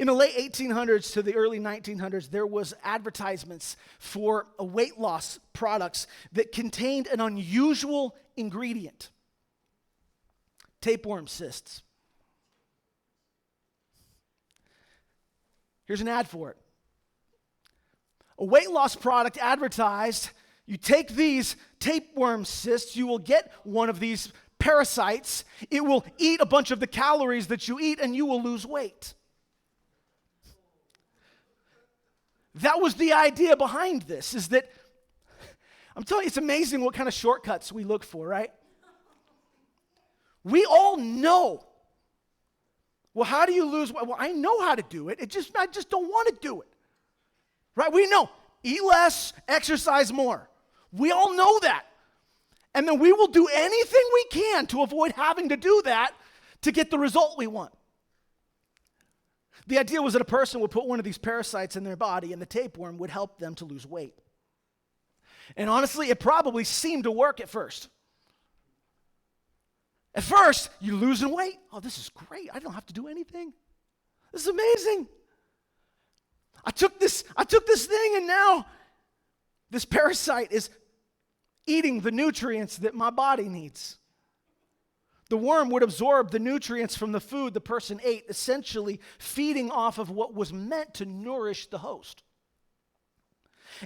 In the late 1800s to the early 1900s, there was advertisements for weight loss products that contained an unusual ingredient: tapeworm cysts. Here's an ad for it. A weight loss product advertised, you take these tapeworm cysts, you will get one of these parasites, it will eat a bunch of the calories that you eat, and you will lose weight. That was the idea behind this, is that, I'm telling you, it's amazing what kind of shortcuts we look for, right? We all know. Well, how do you lose weight? Well, I know how to do it. I just don't want to do it. Right? We know. Eat less, exercise more. We all know that. And then we will do anything we can to avoid having to do that to get the result we want. The idea was that a person would put one of these parasites in their body and the tapeworm would help them to lose weight. And honestly, it probably seemed to work at first. At first, you're losing weight. Oh, this is great. I don't have to do anything. This is amazing. I took this thing, and now this parasite is eating the nutrients that my body needs. The worm would absorb the nutrients from the food the person ate, essentially feeding off of what was meant to nourish the host.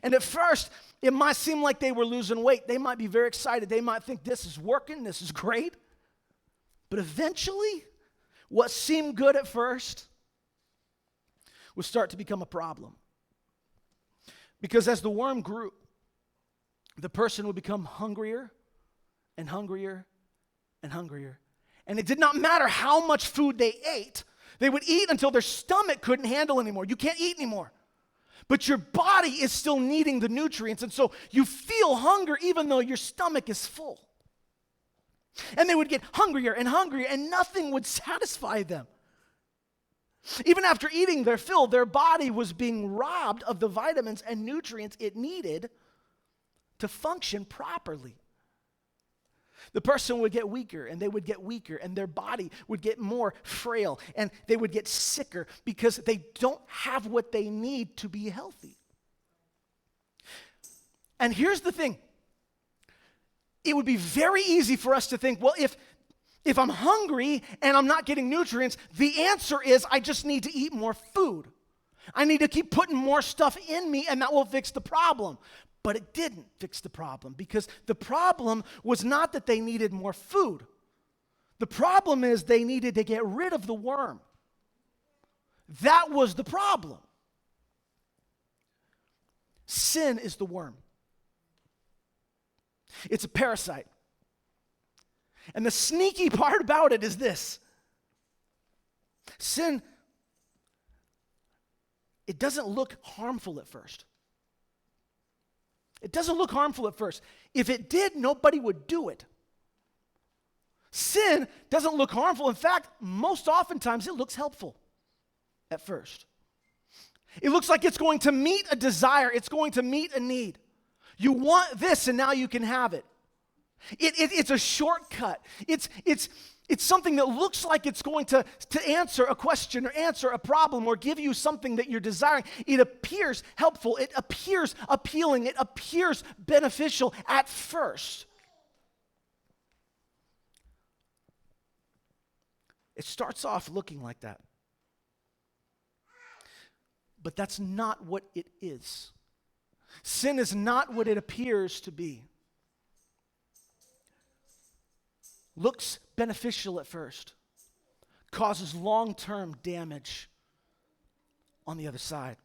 And at first, it might seem like they were losing weight. They might be very excited. They might think this is working, this is great. But eventually, what seemed good at first would start to become a problem. Because as the worm grew, the person would become hungrier and hungrier and hungrier. And it did not matter how much food they ate. They would eat until their stomach couldn't handle anymore. You can't eat anymore. But your body is still needing the nutrients, and so you feel hunger even though your stomach is full. And they would get hungrier and hungrier, and nothing would satisfy them. Even after eating their fill, their body was being robbed of the vitamins and nutrients it needed to function properly. The person would get weaker, and they would get weaker, and their body would get more frail, and they would get sicker because they don't have what they need to be healthy. And here's the thing. It would be very easy for us to think, well, if I'm hungry and I'm not getting nutrients, the answer is I just need to eat more food. I need to keep putting more stuff in me, and that will fix the problem. But it didn't fix the problem, because the problem was not that they needed more food. The problem is they needed to get rid of the worm. That was the problem. Sin is the worm. It's a parasite. And the sneaky part about it is this. Sin, it doesn't look harmful at first. It doesn't look harmful at first. If it did, nobody would do it. Sin doesn't look harmful. In fact, most oftentimes it looks helpful at first. It looks like it's going to meet a desire. It's going to meet a need. You want this, and now you can have it. It's a shortcut. It's something that looks like it's going to answer a question or answer a problem or give you something that you're desiring. It appears helpful. It appears appealing. It appears beneficial at first. It starts off looking like that. But that's not what it is. Sin is not what it appears to be. Looks beneficial at first, causes long-term damage on the other side.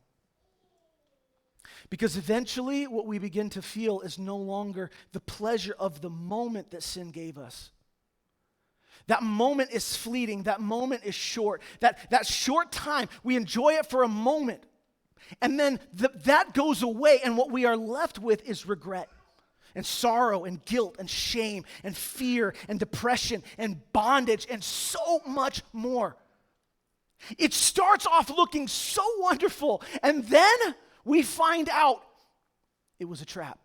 Because eventually what we begin to feel is no longer the pleasure of the moment that sin gave us. That moment is fleeting. That moment is short. That short time, we enjoy it for a moment. And then that goes away, and what we are left with is regret and sorrow and guilt and shame and fear and depression and bondage and so much more. It starts off looking so wonderful, and then we find out it was a trap.